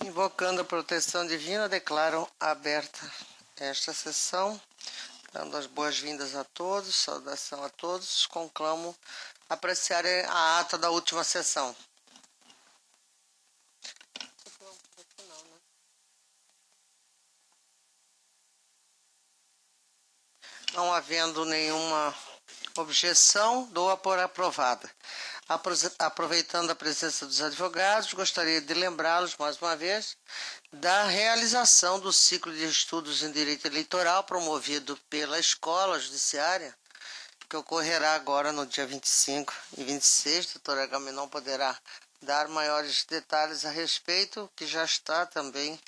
Invocando a proteção divina, declaro aberta esta sessão, dando as boas-vindas a todos, saudação a todos, conclamo apreciar a ata da última sessão. Não havendo nenhuma objeção, dou-a por aprovada. Aproveitando a presença dos advogados, gostaria de lembrá-los, mais uma vez, da realização do ciclo de estudos em direito eleitoral promovido pela Escola Judiciária, que ocorrerá agora no dia 25 e 26. A doutora Agamenon poderá dar maiores detalhes a respeito, que já está também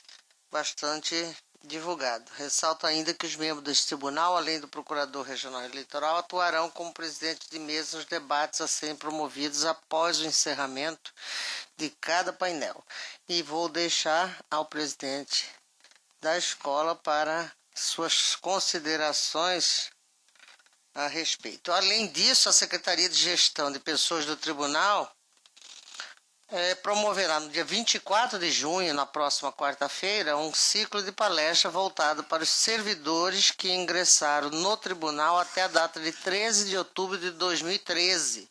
bastante divulgado. Ressalto ainda que os membros deste tribunal, além do Procurador Regional Eleitoral, atuarão como presidente de mesa nos debates a serem promovidos após o encerramento de cada painel. E vou deixar ao presidente da escola para suas considerações a respeito. Além disso, a Secretaria de Gestão de Pessoas do Tribunal promoverá no dia 24 de junho, na próxima quarta-feira, um ciclo de palestra voltado para os servidores que ingressaram no tribunal até a data de 13 de outubro de 2013,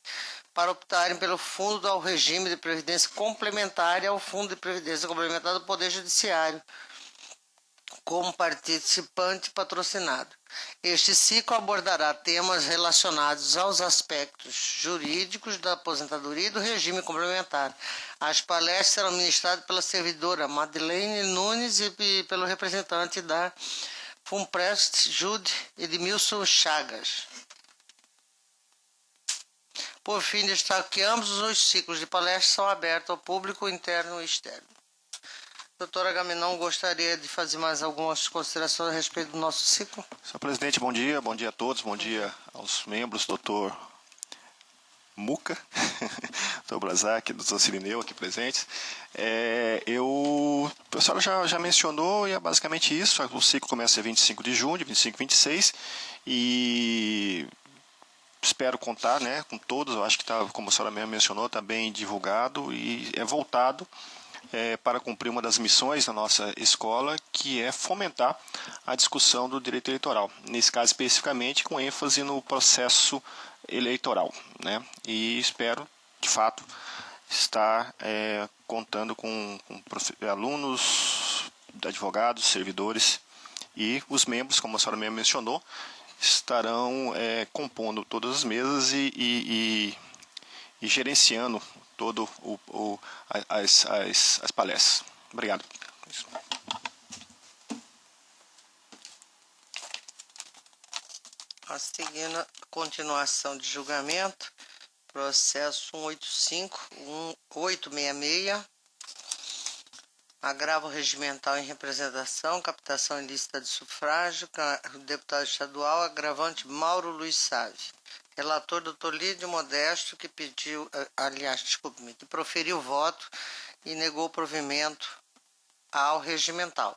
para optarem pelo Fundo ao Regime de Previdência Complementar e ao Fundo de Previdência Complementar do Poder Judiciário, como participante patrocinado. Este ciclo abordará temas relacionados aos aspectos jurídicos da aposentadoria e do regime complementar. As palestras serão ministradas pela servidora Madeleine Nunes e pelo representante da Funprest Jude, Edmilson Chagas. Por fim, destaco que ambos os ciclos de palestras são abertos ao público interno e externo. Doutora Agamenon, gostaria de fazer mais algumas considerações a respeito do nosso ciclo? Senhor presidente, bom dia a todos, bom dia aos membros, doutor Muca, doutor Brazac, doutor Cirineu aqui presentes. A senhora já mencionou e é basicamente isso, o ciclo começa dia 25 de junho, 25 e 26, e espero contar, com todos. Eu acho que está, como a senhora mesmo mencionou, está bem divulgado e é voltado para cumprir uma das missões da nossa escola, que é fomentar a discussão do direito eleitoral, nesse caso especificamente com ênfase no processo eleitoral, E espero, de fato, estar contando com alunos, advogados, servidores e os membros, como a senhora mesmo mencionou, estarão compondo todas as mesas e gerenciando todo as palestras. Obrigado. A seguir, a continuação de julgamento, processo 185-1866, agravo regimental em representação, captação ilícita de sufrágio, deputado estadual, agravante Mauro Luiz Sávio. Relator, doutor Lídio Modesto, que que proferiu o voto e negou o provimento ao regimental.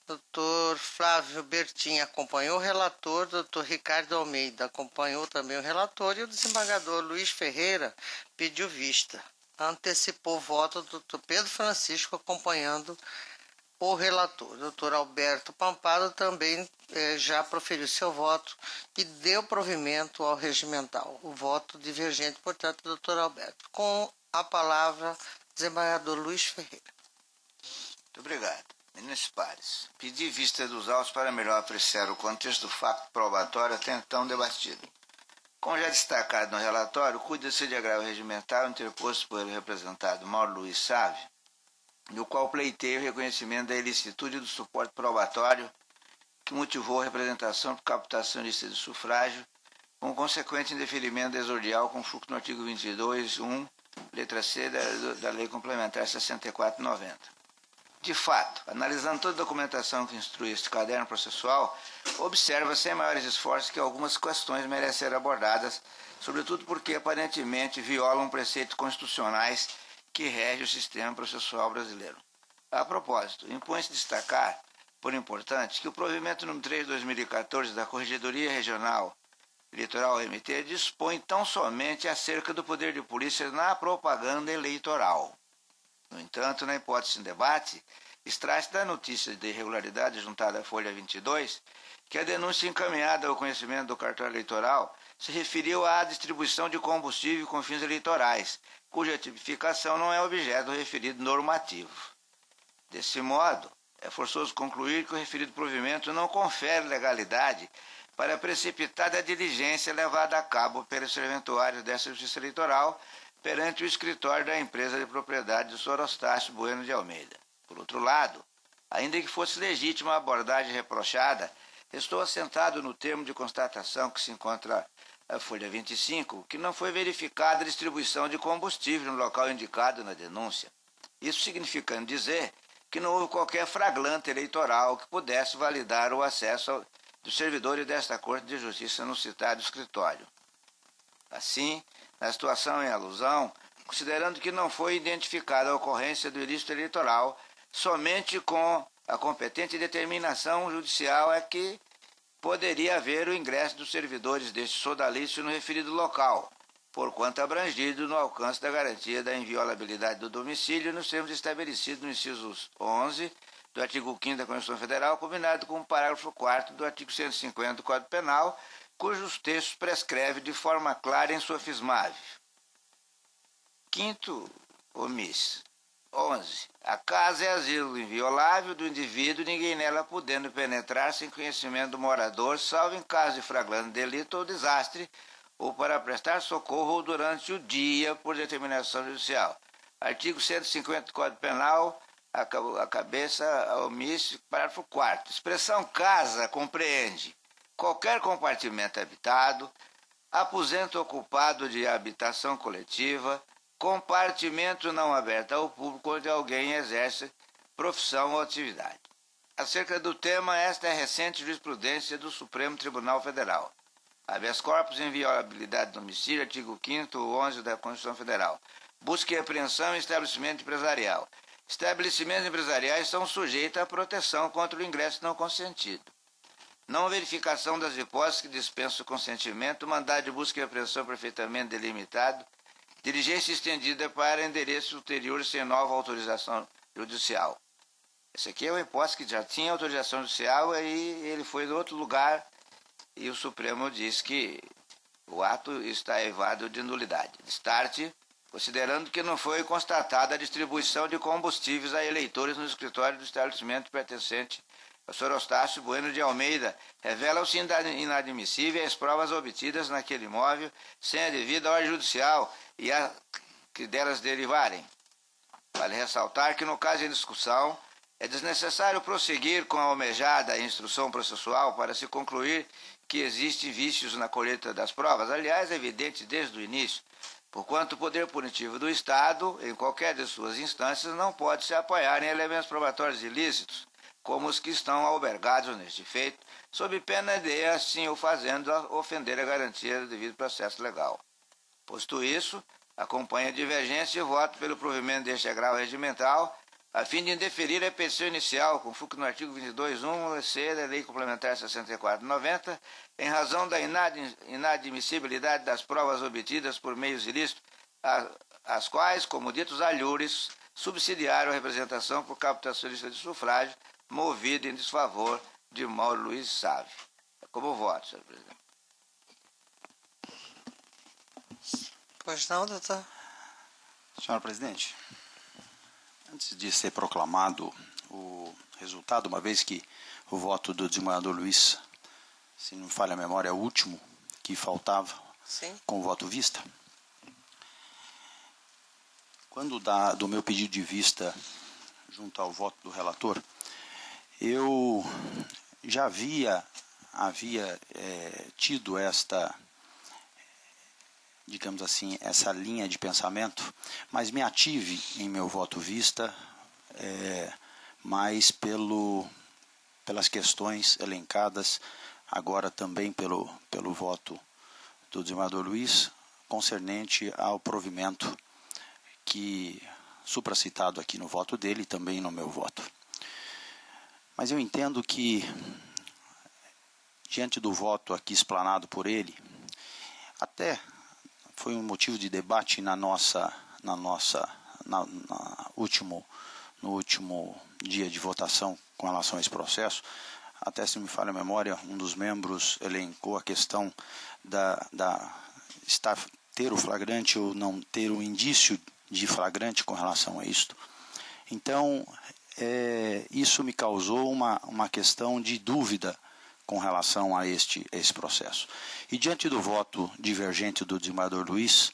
Doutor Flávio Bertin acompanhou o relator, doutor Ricardo Almeida acompanhou também o relator e o desembargador Luiz Ferreira pediu vista. Antecipou o voto do doutor Pedro Francisco acompanhando o relator. Doutor Alberto Pampado também já proferiu seu voto e deu provimento ao regimental. O voto divergente, portanto, do doutor Alberto. Com a palavra, desembargador Luiz Ferreira. Muito obrigado. Ministros pares, pedi vista dos autos para melhor apreciar o contexto do facto probatório até então debatido. Como já destacado no relatório, cuida-se de agravo regimental interposto pelo representado Mauro Luiz Sávio, no qual pleiteia o reconhecimento da ilicitude do suporte probatório que motivou a representação por captação ilícita de sufrágio, com consequente indeferimento desordem confuso no artigo 22.1, letra C da Lei Complementar 64/90. De fato, analisando toda a documentação que instrui este caderno processual, observa sem maiores esforços que algumas questões merecem ser abordadas, sobretudo porque aparentemente violam preceitos constitucionais que regem o sistema processual brasileiro. A propósito, impõe-se destacar, por importante, que o provimento número 3 de 2014 da Corregedoria Regional Eleitoral MT dispõe tão somente acerca do poder de polícia na propaganda eleitoral. No entanto, na hipótese em debate, extrai-se da notícia de irregularidade juntada à Folha 22 que a denúncia encaminhada ao conhecimento do cartório eleitoral se referiu à distribuição de combustível com fins eleitorais, cuja tipificação não é objeto do referido normativo. Desse modo, é forçoso concluir que o referido provimento não confere legalidade para a precipitada diligência levada a cabo pelos serventuários dessa Justiça Eleitoral perante o escritório da empresa de propriedade do Sr. Eustácio Bueno de Almeida. Por outro lado, ainda que fosse legítima a abordagem reprochada, estou assentado no termo de constatação que se encontra a folha 25, que não foi verificada a distribuição de combustível no local indicado na denúncia. Isso significando dizer que não houve qualquer flagrante eleitoral que pudesse validar o acesso dos servidores desta Corte de Justiça no citado escritório. Assim, na situação em alusão, considerando que não foi identificada a ocorrência do ilícito eleitoral, somente com a competente determinação judicial é que poderia haver o ingresso dos servidores deste sodalício no referido local, porquanto abrangido no alcance da garantia da inviolabilidade do domicílio nos termos estabelecidos no inciso 11 do artigo 5º da Constituição Federal, combinado com o parágrafo 4º do artigo 150 do Código Penal, cujos textos prescreve de forma clara e insofismável. Quinto omisso. 11. A casa é asilo inviolável do indivíduo, ninguém nela podendo penetrar sem conhecimento do morador, salvo em caso de flagrante delito ou desastre, ou para prestar socorro ou durante o dia por determinação judicial. Artigo 150 do Código Penal, a cabeça omisso, parágrafo 4º. Expressão casa compreende qualquer compartimento habitado, aposento ocupado de habitação coletiva, compartimento não aberto ao público onde alguém exerce profissão ou atividade. Acerca do tema, esta é a recente jurisprudência do Supremo Tribunal Federal. Habeas corpus, inviolabilidade do domicílio, artigo 5º, 11 da Constituição Federal. Busca e apreensão em estabelecimento empresarial. Estabelecimentos empresariais são sujeitos à proteção contra o ingresso não consentido. Não verificação das hipóteses que dispensam o consentimento, mandado de busca e apreensão perfeitamente delimitado, diligência estendida para endereço ulterior sem nova autorização judicial. Essa aqui é uma hipótese que já tinha autorização judicial e ele foi de outro lugar e o Supremo diz que o ato está evado de nulidade. Destarte, considerando que não foi constatada a distribuição de combustíveis a eleitores no escritório do estabelecimento pertencente ao Sr. Eustácio Bueno de Almeida, revelam-se inadmissíveis as provas obtidas naquele imóvel sem a devida ordem judicial e a que delas derivarem. Vale ressaltar que no caso em discussão é desnecessário prosseguir com a almejada instrução processual para se concluir que existem vícios na colheita das provas, aliás, é evidente desde o início, porquanto o poder punitivo do Estado, em qualquer de suas instâncias, não pode se apoiar em elementos probatórios ilícitos, como os que estão albergados neste feito, sob pena de, assim o fazendo, ofender a garantia do devido processo legal. Posto isso, acompanha a divergência e voto pelo provimento deste agravo regimental, a fim de indeferir a petição inicial, com FUC no artigo 22.1 c da Lei Complementar 64/90, em razão da inadmissibilidade das provas obtidas por meios ilícitos, as quais, como ditos alhures, subsidiaram a representação por captação de sufrágio, movido em desfavor de Mauro Luiz Sávio. É como voto, senhor presidente. Pois não, doutor? Senhor presidente, antes de ser proclamado o resultado, uma vez que o voto do desembargador Luiz, se não me falha a memória, é o último que faltava, Sim. com o voto vista, quando do meu pedido de vista junto ao voto do relator, eu já havia tido esta, digamos assim, essa linha de pensamento, mas me ative em meu voto vista mais pelas questões elencadas, agora também pelo voto do desembargador Luiz, concernente ao provimento que supracitado aqui no voto dele e também no meu voto. Mas eu entendo que, diante do voto aqui explanado por ele, até foi um motivo de debate na nossa no último dia de votação com relação a esse processo, até se me falha a memória, um dos membros elencou a questão ter o flagrante ou não ter o indício de flagrante com relação a isto. Então, isso me causou uma questão de dúvida com relação a esse processo. E diante do voto divergente do desembargador Luiz,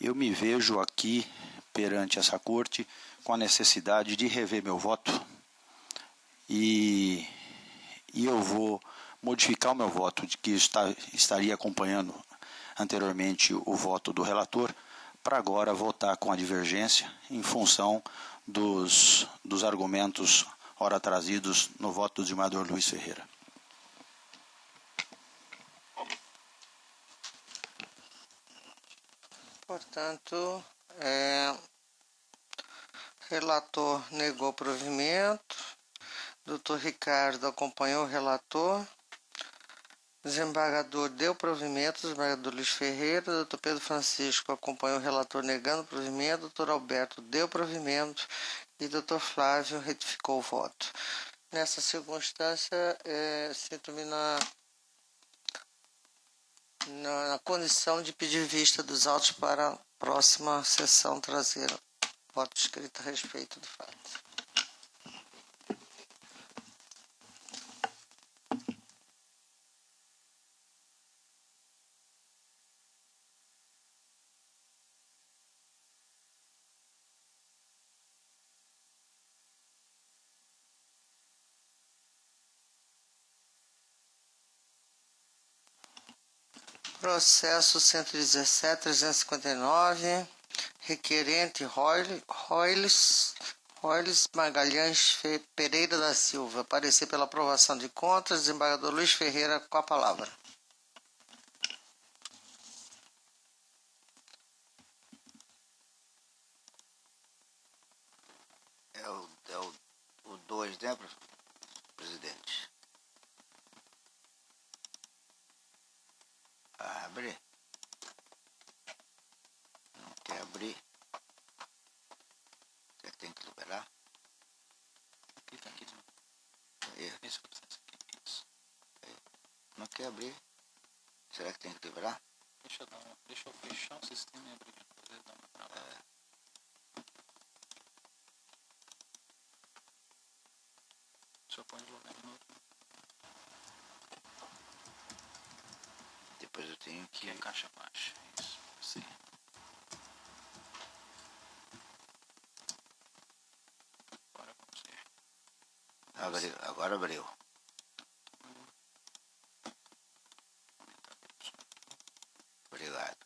eu me vejo aqui perante essa corte com a necessidade de rever meu voto e eu vou modificar o meu voto, de que estaria acompanhando anteriormente o voto do relator, para agora votar com a divergência em função dos argumentos ora trazidos no voto do desembargador Luiz Ferreira. Portanto, relator negou provimento, doutor Ricardo acompanhou o relator, desembargador deu provimento, desembargador Luiz Ferreira, doutor Pedro Francisco acompanhou o relator negando provimento, doutor Alberto deu provimento e doutor Flávio retificou o voto. Nessa circunstância, sinto-me na condição de pedir vista dos autos para a próxima sessão trazer voto escrito a respeito do fato. Processo 117.359, requerente Royles Magalhães Pereira da Silva. Parecer pela aprovação de contas, desembargador Luiz Ferreira com a palavra. É o 2, né, presidente? Abre. Não quer abrir. Você tem que liberar. Aqui. Esse processo aqui. Isso. Não quer abrir. Será que tem que liberar? Deixa eu fechar o sistema e abrir de novo. Dá uma travada. O senhor pode jogar de novo. Depois eu tenho que... Aqui é caixa baixa. Isso. Sim. Agora vamos ver. Agora abriu. Obrigado.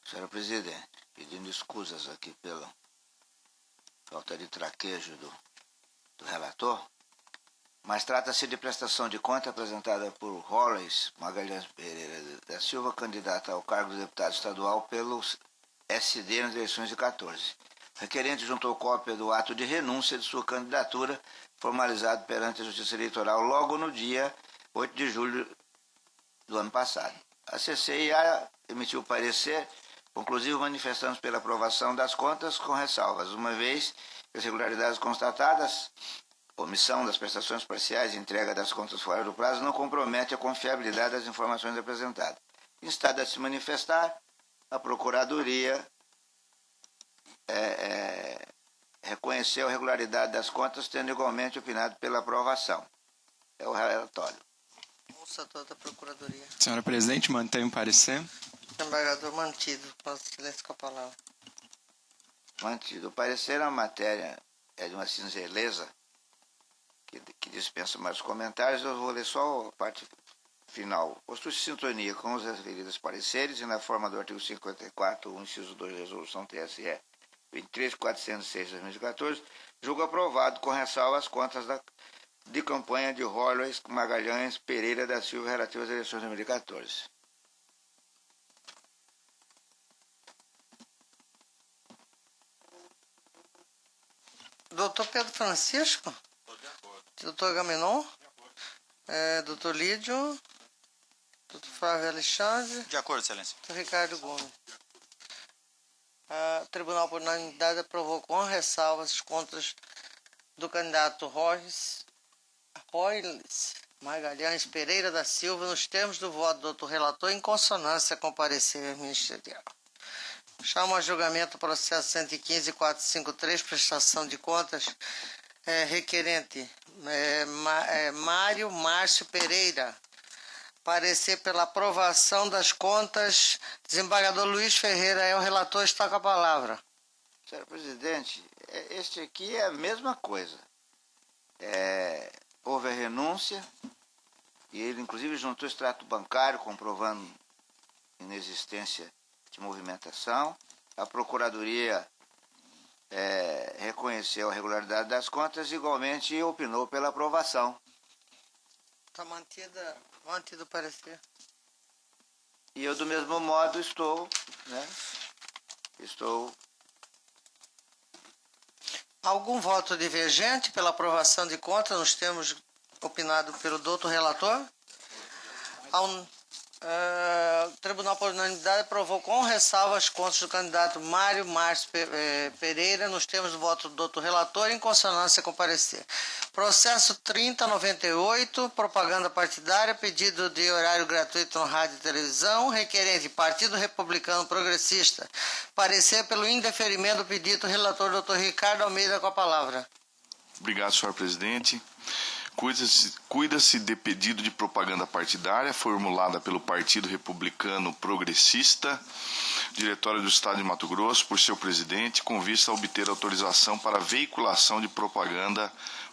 Senhora Presidente, pedindo escusas aqui pela falta de traquejo do relator, mas trata-se de prestação de conta apresentada por Royles Magalhães Pereira da Silva, candidata ao cargo de deputado estadual pelo SD nas eleições de 14. O requerente juntou cópia do ato de renúncia de sua candidatura, formalizado perante a Justiça Eleitoral logo no dia 8 de julho do ano passado. A CCIA emitiu parecer conclusivo manifestando pela aprovação das contas com ressalvas, uma vez que as irregularidades constatadas, omissão das prestações parciais e entrega das contas fora do prazo não compromete a confiabilidade das informações apresentadas. Instada a se manifestar, a Procuradoria reconheceu a regularidade das contas, tendo igualmente opinado pela aprovação. É o relatório. Ouça toda a Procuradoria. Senhora Presidente, mantém o parecer. Desembargador mantido. Posso silêncio com a palavra. Mantido. O parecer na matéria é de uma singeleza que dispensa mais comentários. Eu vou ler só a parte final. Posto-se em sintonia com os referidos pareceres e na forma do artigo 54, inciso 2 da Resolução TSE 23.406/2014, julgo aprovado com ressalva as contas de campanha de Royles Magalhães Pereira da Silva relativas às eleições de 2014. Doutor Pedro Francisco? Estou de acordo. Doutor Agamenon? Doutor Lídio? Doutor Flávio Alexandre? De acordo, excelência. Doutor Ricardo Gomes. O Tribunal, por unanimidade, aprovou com ressalvas as contas do candidato Royles Magalhães Pereira da Silva, nos termos do voto do doutor relator, em consonância com o parecer ministerial. Chamo a julgamento o processo 115.453, prestação de contas, requerente Mário Márcio Pereira. Parecer pela aprovação das contas, desembargador Luiz Ferreira é o relator, está com a palavra. Senhor presidente, este aqui é a mesma coisa. Houve a renúncia e ele inclusive juntou extrato bancário comprovando inexistência de movimentação. A Procuradoria reconheceu a regularidade das contas e igualmente opinou pela aprovação. Está mantido o parecer. E eu do mesmo modo estou. Algum voto divergente pela aprovação de contas nos termos opinado pelo doutor relator? O Tribunal, por unanimidade, aprovou com ressalva as contas do candidato Mário Márcio Pereira nos termos do voto do doutor relator, em consonância com o parecer. Processo 3098, propaganda partidária, pedido de horário gratuito no rádio e televisão, requerente Partido Republicano Progressista. Parecer pelo indeferimento do pedido, relator doutor Ricardo Almeida com a palavra. Obrigado, senhor presidente. Cuida-se de pedido de propaganda partidária formulada pelo Partido Republicano Progressista, Diretório do Estado de Mato Grosso, por seu presidente, com vista a obter autorização para veiculação de propaganda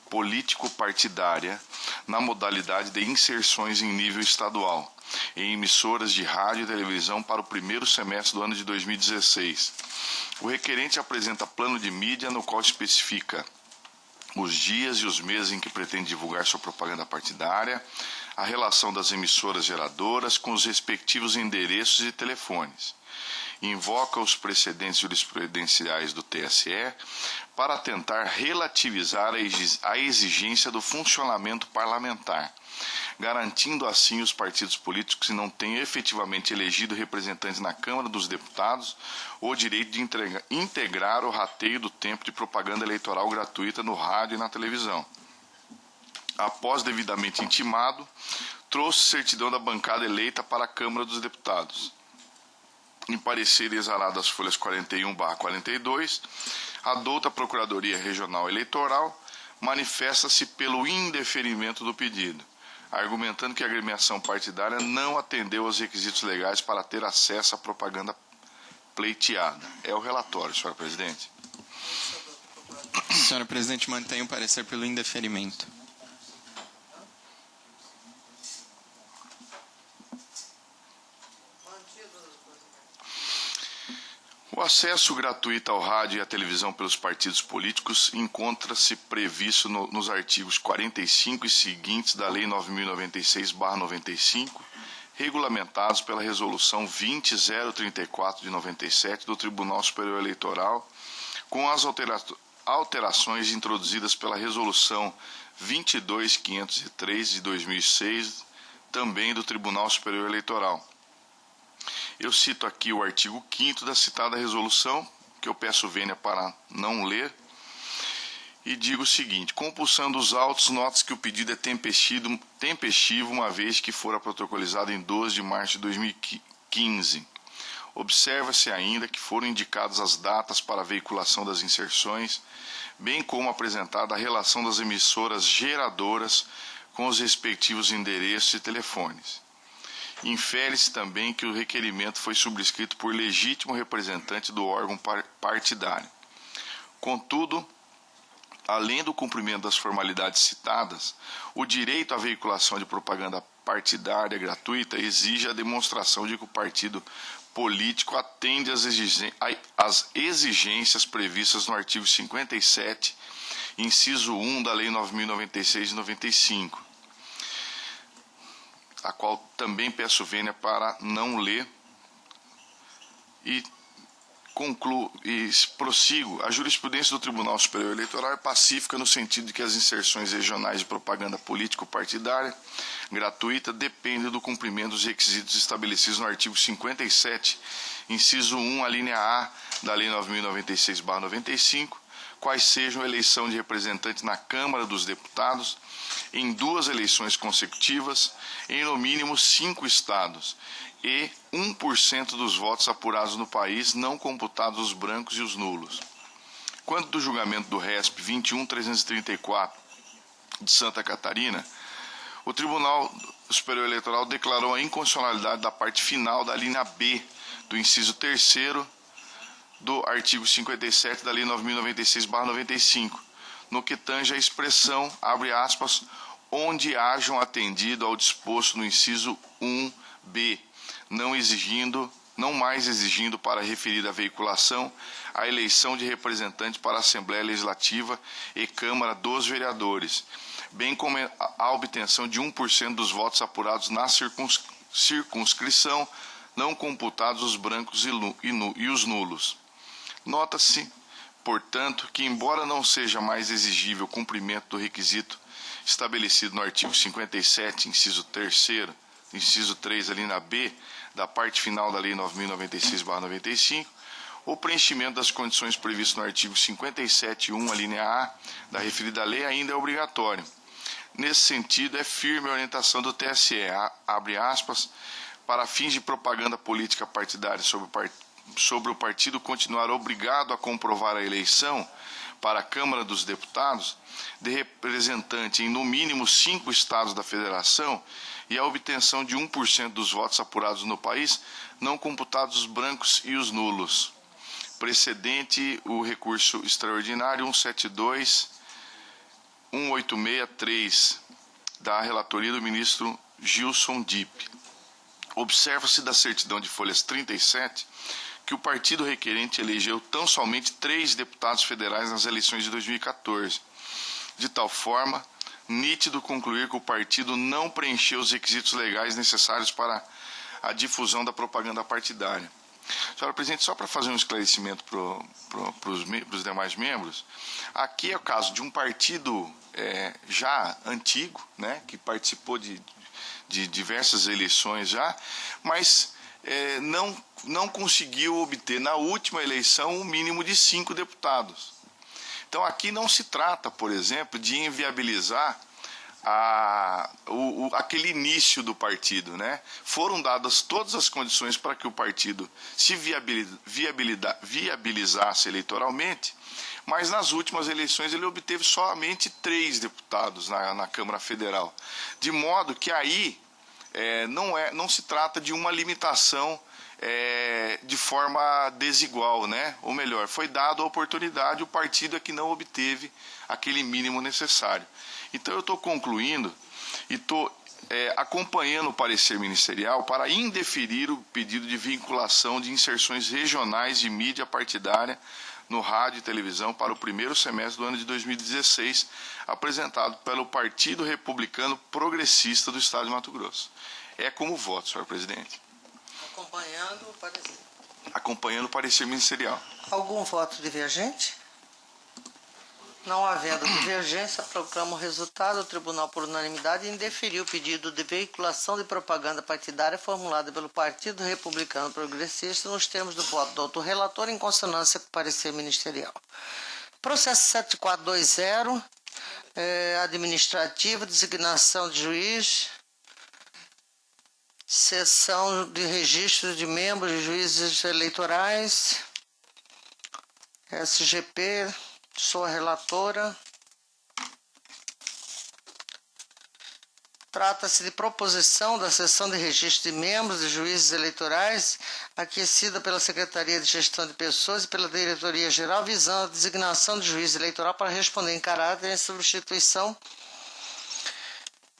político-partidária na modalidade de inserções em nível estadual, em emissoras de rádio e televisão para o primeiro semestre do ano de 2016. O requerente apresenta plano de mídia no qual especifica os dias e os meses em que pretende divulgar sua propaganda partidária, a relação das emissoras geradoras com os respectivos endereços e telefones. Invoca os precedentes jurisprudenciais do TSE para tentar relativizar a exigência do funcionamento parlamentar, garantindo assim os partidos políticos que não tenham efetivamente elegido representantes na Câmara dos Deputados o direito de integrar o rateio do tempo de propaganda eleitoral gratuita no rádio e na televisão. Após devidamente intimado, trouxe certidão da bancada eleita para a Câmara dos Deputados. Em parecer exarado as folhas 41/42, a douta Procuradoria Regional Eleitoral manifesta-se pelo indeferimento do pedido, argumentando que a agremiação partidária não atendeu aos requisitos legais para ter acesso à propaganda pleiteada. É o relatório, senhor presidente. Senhora presidente, mantém o parecer pelo indeferimento. O acesso gratuito ao rádio e à televisão pelos partidos políticos encontra-se previsto nos artigos 45 e seguintes da Lei 9.096/95, regulamentados pela Resolução 20.034 de 97 do Tribunal Superior Eleitoral, com as alterações introduzidas pela Resolução 22.503 de 2006, também do Tribunal Superior Eleitoral. Eu cito aqui o artigo 5º da citada resolução, que eu peço vênia para não ler, e digo o seguinte: compulsão dos autos, nota-se que o pedido é tempestivo, uma vez que fora protocolizado em 12 de março de 2015. Observa-se ainda que foram indicadas as datas para a veiculação das inserções, bem como apresentada a relação das emissoras geradoras com os respectivos endereços e telefones. Infere-se também que o requerimento foi subscrito por legítimo representante do órgão partidário. Contudo, além do cumprimento das formalidades citadas, o direito à veiculação de propaganda partidária gratuita exige a demonstração de que o partido político atende às exigências previstas no artigo 57, inciso 1 da Lei 9.096 de 95. A qual também peço vênia para não ler, e concluo e prossigo, a jurisprudência do Tribunal Superior Eleitoral é pacífica no sentido de que as inserções regionais de propaganda político-partidária gratuita dependem do cumprimento dos requisitos estabelecidos no artigo 57, inciso 1, a linha A da Lei 9.096/95, quais sejam a eleição de representante na Câmara dos Deputados em 2 eleições consecutivas em no mínimo 5 estados e 1% dos votos apurados no país, não computados os brancos e os nulos. Quanto do julgamento do RESP 21.334 de Santa Catarina, o Tribunal Superior Eleitoral declarou a inconstitucionalidade da parte final da linha B do inciso 3º do artigo 57 da Lei 9.096/95, no que tange a expressão, abre aspas, onde hajam atendido ao disposto no inciso 1b, não mais exigindo para a referida veiculação a eleição de representante para a Assembleia Legislativa e Câmara dos Vereadores, bem como a obtenção de 1% dos votos apurados na circunscrição, não computados os brancos e os nulos. Nota-se, portanto, que embora não seja mais exigível o cumprimento do requisito estabelecido no artigo 57, inciso 3º, inciso 3, a linha B, da parte final da Lei 9.096/95, o preenchimento das condições previstas no artigo 57.1, a linha A, da referida lei ainda é obrigatório. Nesse sentido, é firme a orientação do TSE, abre aspas, para fins de propaganda política partidária sobre o partido continuar obrigado a comprovar a eleição para a Câmara dos Deputados de representante em no mínimo 5 estados da Federação e a obtenção de 1% dos votos apurados no país, não computados os brancos e os nulos. Precedente o recurso extraordinário 172-1863 da relatoria do ministro Gilson Dipp. Observa-se da certidão de folhas 37 que o partido requerente elegeu tão somente 3 deputados federais nas eleições de 2014. De tal forma, nítido concluir que o partido não preencheu os requisitos legais necessários para a difusão da propaganda partidária. Senhora Presidente, só para fazer um esclarecimento para os demais membros, aqui é o caso de um partido já antigo, né, que participou de diversas eleições já, mas não conseguiu obter na última eleição um mínimo de 5 deputados. Então aqui não se trata, por exemplo, de inviabilizar aquele início do partido, né? Foram dadas todas as condições para que o partido se viabilizasse eleitoralmente, mas nas últimas eleições ele obteve somente 3 deputados na Câmara Federal, de modo que aí não se trata de uma limitação de forma desigual, né? Ou melhor, foi dada a oportunidade, o partido é que não obteve aquele mínimo necessário. Então eu estou concluindo e estou acompanhando o parecer ministerial para indeferir o pedido de vinculação de inserções regionais de mídia partidária no rádio e televisão para o primeiro semestre do ano de 2016, apresentado pelo Partido Republicano Progressista do Estado de Mato Grosso. É como voto, senhor presidente. Acompanhando o parecer. Acompanhando o parecer ministerial. Algum voto divergente? Não havendo divergência, proclama o resultado. O Tribunal, por unanimidade, indeferiu o pedido de veiculação de propaganda partidária formulado pelo Partido Republicano Progressista nos termos do voto do autor relator, em consonância com o parecer ministerial. Processo 7420, administrativo, designação de juiz, sessão de registro de membros de juízes eleitorais, SGP, sou a relatora. Trata-se de proposição da sessão de registro de membros de juízes eleitorais, aquecida pela Secretaria de Gestão de Pessoas e pela Diretoria Geral, visando a designação de juiz eleitoral para responder em caráter em substituição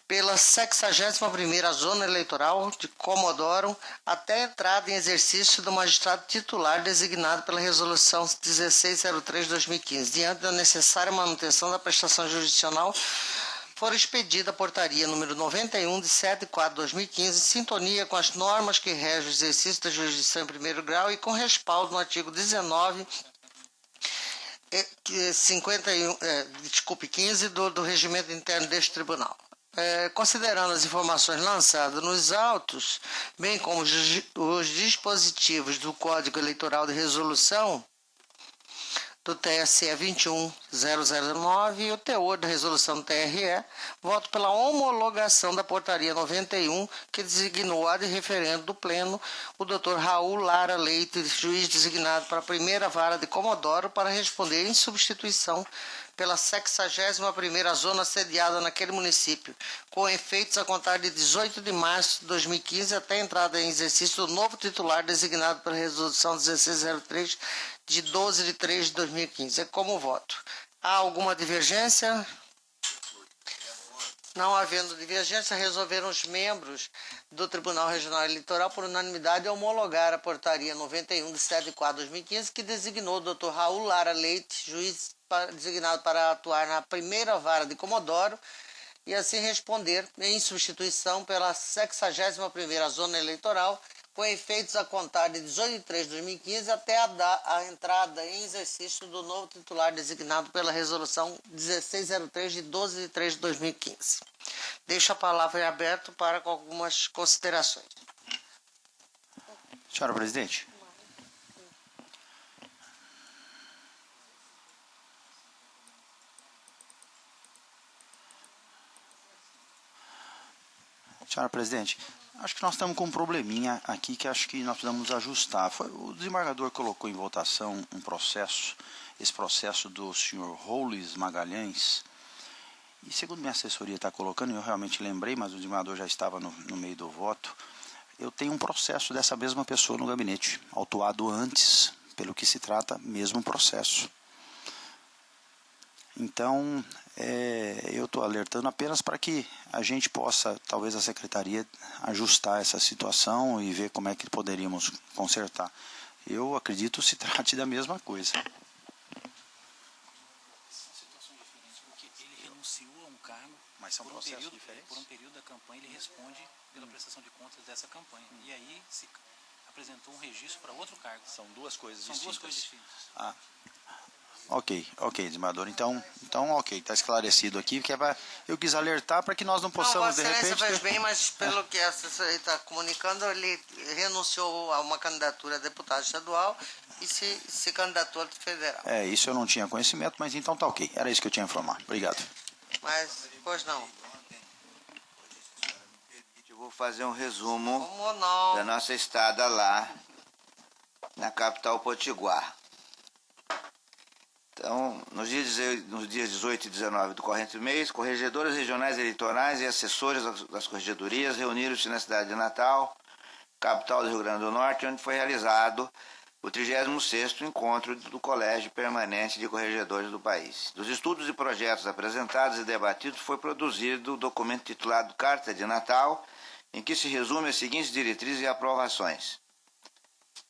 pela 61ª Zona Eleitoral de Comodoro, até a entrada em exercício do magistrado titular designado pela Resolução 1603/2015, diante da necessária manutenção da prestação jurisdicional for expedida a portaria número 91 de 7 de 4 de 2015, em sintonia com as normas que regem o exercício da jurisdição em primeiro grau e com respaldo no artigo 19 15 do regimento interno deste tribunal. Considerando as informações lançadas nos autos, bem como os dispositivos do Código Eleitoral de Resolução do TSE 21009 e o teor da resolução do TRE, voto pela homologação da portaria 91, que designou ad referendo do Pleno o Dr. Raul Lara Leite, juiz designado para a primeira vara de Comodoro, para responder em substituição pela 61ª zona sediada naquele município, com efeitos a contar de 18 de março de 2015 até a entrada em exercício do novo titular designado pela resolução 1603 de 12 de 3 de 2015. É como voto. Há alguma divergência? Não havendo divergência, resolveram os membros do Tribunal Regional Eleitoral, por unanimidade, homologar a portaria 91 de 7 de 4 de 2015, que designou o Dr. Raul Lara Leite, juiz designado para atuar na primeira vara de Comodoro, e assim responder em substituição pela 61ª zona eleitoral, com efeitos a contar de 18 de 3 de 2015 até a entrada em exercício do novo titular designado pela resolução 1603 de 12 de 3 de 2015. Deixo a palavra em aberto para algumas considerações. Senhora presidente. Senhora presidente, acho que nós estamos com um probleminha aqui que acho que nós precisamos ajustar. O desembargador colocou em votação um processo, esse processo do senhor Roulis Magalhães, e segundo minha assessoria está colocando, eu realmente lembrei, mas o desembargador já estava no meio do voto, eu tenho um processo dessa mesma pessoa no gabinete, autuado antes, pelo que se trata, mesmo processo. Então, eu estou alertando apenas para que a gente possa, talvez a secretaria, ajustar essa situação e ver como é que poderíamos consertar. Eu acredito se trate da mesma coisa. São situações diferentes, porque ele renunciou a um cargo, mas são processos diferentes? Por um período da campanha, ele responde pela prestação de contas dessa campanha. E aí se apresentou um registro para outro cargo. São duas coisas distintas. São duas coisas distintas. Ah. Ok, desembargador. Então ok, está esclarecido aqui, que eu quis alertar para que nós não possamos, de repente... Vossa Excelência faz bem, mas pelo que a assessoria está comunicando, ele renunciou a uma candidatura a deputado estadual e se candidatou a federal. Isso eu não tinha conhecimento, mas então tá ok. Era isso que eu tinha a informar. Obrigado. Mas, pois não. Eu vou fazer um resumo Como não? da nossa estada lá na capital potiguar. Então, nos dias 18 e 19 do corrente mês, corregedoras regionais eleitorais e assessores das corregedorias reuniram-se na cidade de Natal, capital do Rio Grande do Norte, onde foi realizado o 36º encontro do Colégio Permanente de Corregedores do país. Dos estudos e projetos apresentados e debatidos, foi produzido o documento titulado Carta de Natal, em que se resume as seguintes diretrizes e aprovações.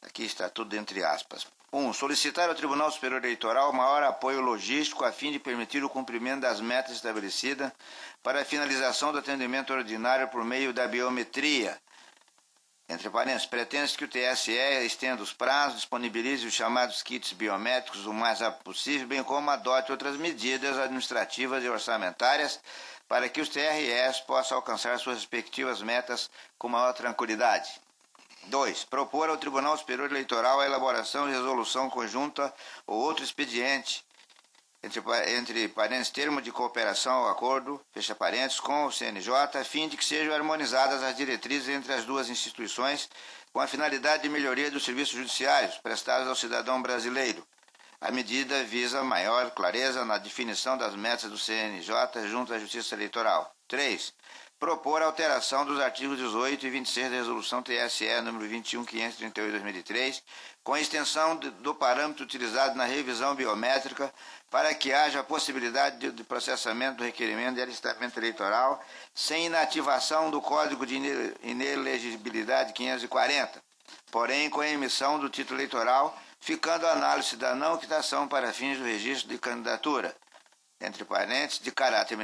Aqui está tudo entre aspas. 1. Solicitar ao Tribunal Superior Eleitoral maior apoio logístico a fim de permitir o cumprimento das metas estabelecidas para a finalização do atendimento ordinário por meio da biometria. Entre parênteses, pretende-se que o TSE estenda os prazos, disponibilize os chamados kits biométricos o mais rápido possível, bem como adote outras medidas administrativas e orçamentárias para que os TREs possam alcançar suas respectivas metas com maior tranquilidade. 2. Propor ao Tribunal Superior Eleitoral a elaboração de resolução conjunta ou outro expediente, entre parênteses, termo de cooperação ou acordo, fecha parênteses, com o CNJ, a fim de que sejam harmonizadas as diretrizes entre as duas instituições, com a finalidade de melhoria dos serviços judiciários prestados ao cidadão brasileiro. A medida visa maior clareza na definição das metas do CNJ junto à Justiça Eleitoral. 3. Propor a alteração dos artigos 18 e 26 da Resolução TSE número 21.538/2003, com a extensão do parâmetro utilizado na revisão biométrica para que haja a possibilidade de processamento do requerimento de alistamento eleitoral sem inativação do Código de Inelegibilidade 540, porém com a emissão do título eleitoral, ficando a análise da não quitação para fins do registro de candidatura. entre parênteses, de caráter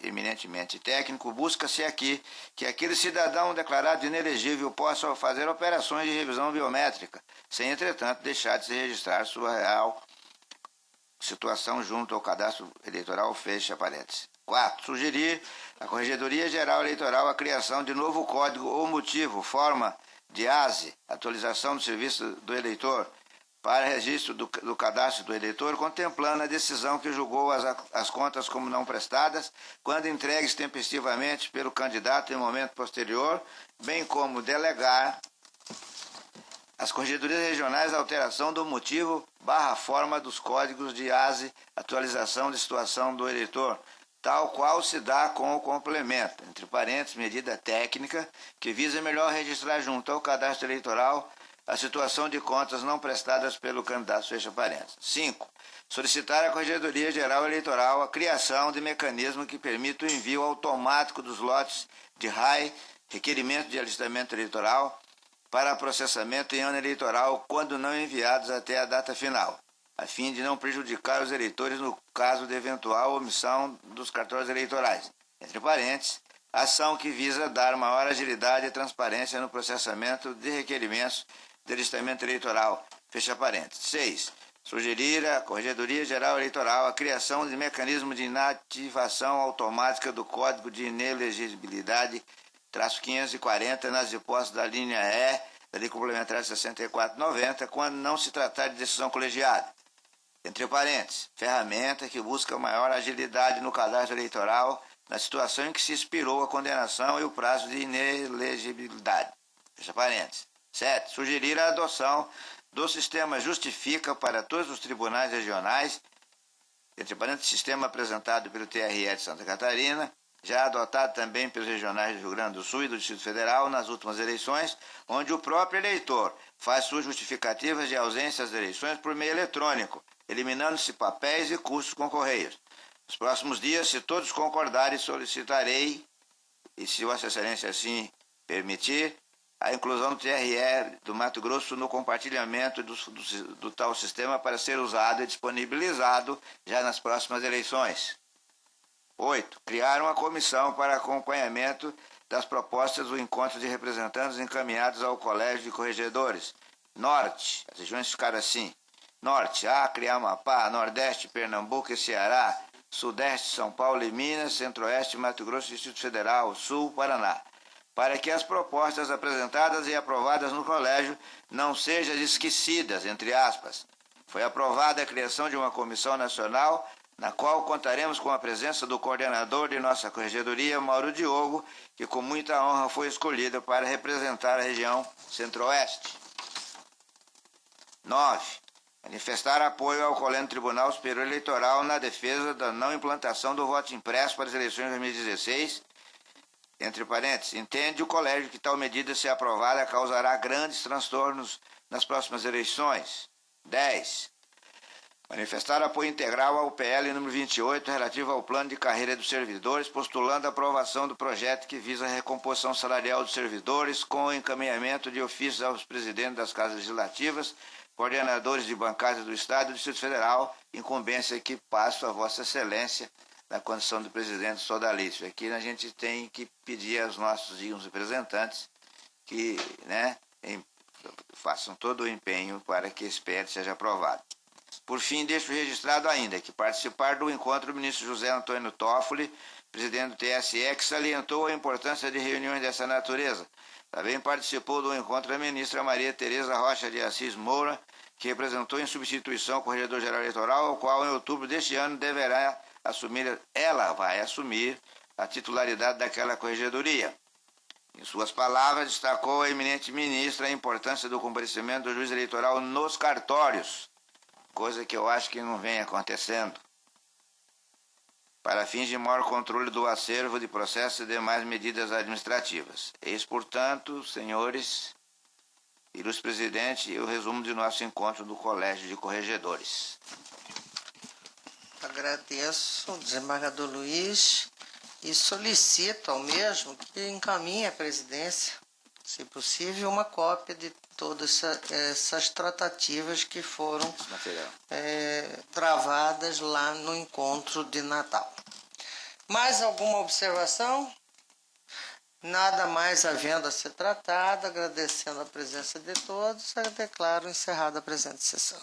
eminentemente técnico, busca-se aqui que aquele cidadão declarado inelegível possa fazer operações de revisão biométrica, sem, entretanto, deixar de se registrar sua real situação junto ao cadastro eleitoral, fecha parênteses. 4. Sugerir à Corregedoria Geral Eleitoral a criação de novo código ou motivo, forma de ASE, atualização do serviço do eleitor, para registro do cadastro do eleitor, contemplando a decisão que julgou as contas como não prestadas, quando entregues tempestivamente pelo candidato em momento posterior, bem como delegar às corregedorias regionais a alteração do motivo / forma dos códigos de ASE, atualização de situação do eleitor, tal qual se dá com o complemento, entre parênteses, medida técnica, que visa melhor registrar junto ao cadastro eleitoral a situação de contas não prestadas pelo candidato, fecha parênteses. 5. Solicitar à Corregedoria Geral Eleitoral a criação de mecanismo que permita o envio automático dos lotes de RAI, requerimento de alistamento eleitoral, para processamento em ano eleitoral, quando não enviados até a data final, a fim de não prejudicar os eleitores no caso de eventual omissão dos cartórios eleitorais. Entre parênteses, ação que visa dar maior agilidade e transparência no processamento de requerimentos de alistamento eleitoral, fecha parênteses. 6. Sugerir à Corregedoria Geral Eleitoral a criação de mecanismo de inativação automática do Código de Inelegibilidade -540 nas hipóteses da linha E da Lei Complementar 64/90, quando não se tratar de decisão colegiada. Entre parênteses, ferramenta que busca maior agilidade no cadastro eleitoral na situação em que se expirou a condenação e o prazo de inelegibilidade. Fecha parênteses. 7. Sugerir a adoção do sistema Justifica para todos os tribunais regionais, entre parênteses, sistema apresentado pelo TRE de Santa Catarina, já adotado também pelos regionais do Rio Grande do Sul e do Distrito Federal nas últimas eleições, onde o próprio eleitor faz suas justificativas de ausência das eleições por meio eletrônico, eliminando-se papéis e custos com correios. Nos próximos dias, se todos concordarem, solicitarei, e se Vossa Excelência assim permitir, a inclusão do TRE do Mato Grosso no compartilhamento do tal sistema para ser usado e disponibilizado já nas próximas eleições. 8. Criar uma comissão para acompanhamento das propostas do encontro de representantes encaminhados ao Colégio de Corregedores. Norte, as regiões ficaram assim: Norte, Acre, Amapá, Nordeste, Pernambuco e Ceará, Sudeste, São Paulo e Minas, Centro-Oeste, Mato Grosso e Distrito Federal, Sul, Paraná, para que as propostas apresentadas e aprovadas no colégio não sejam esquecidas, entre aspas. Foi aprovada a criação de uma comissão nacional, na qual contaremos com a presença do coordenador de nossa corregedoria, Mauro Diogo, que com muita honra foi escolhido para representar a região Centro-Oeste. 9. Manifestar apoio ao Colégio Tribunal Superior Eleitoral na defesa da não implantação do voto impresso para as eleições de 2016, entre parênteses, entende o colégio que tal medida, se aprovada, causará grandes transtornos nas próximas eleições. 10. Manifestar apoio integral ao PL número 28, relativo ao plano de carreira dos servidores, postulando a aprovação do projeto que visa a recomposição salarial dos servidores, com o encaminhamento de ofícios aos presidentes das casas legislativas, coordenadores de bancadas do Estado e do Distrito Federal, incumbência que passo a Vossa Excelência na condição do presidente sodalício. Aqui a gente tem que pedir aos nossos representantes que façam todo o empenho para que esse PL seja aprovado. Por fim, deixo registrado ainda que participar do encontro o ministro José Antônio Toffoli, presidente do TSE, que salientou a importância de reuniões dessa natureza. Também participou do encontro a ministra Maria Tereza Rocha de Assis Moura, que representou em substituição o Corregedor-Geral Eleitoral, ao qual em outubro deste ano ela vai assumir a titularidade daquela corregedoria. Em suas palavras, destacou a eminente ministra a importância do comparecimento do juiz eleitoral nos cartórios, coisa que eu acho que não vem acontecendo, para fins de maior controle do acervo de processos e demais medidas administrativas. Eis, portanto, senhores, ilustre presidente, o resumo de nosso encontro do Colégio de Corregedores. Agradeço ao desembargador Luiz e solicito ao mesmo que encaminhe a presidência se possível, uma cópia de todas essas tratativas que foram Esse material. travadas lá no encontro de Natal. Mais alguma observação? Nada mais havendo a ser tratado, agradecendo a presença de todos, eu declaro encerrada a presente sessão.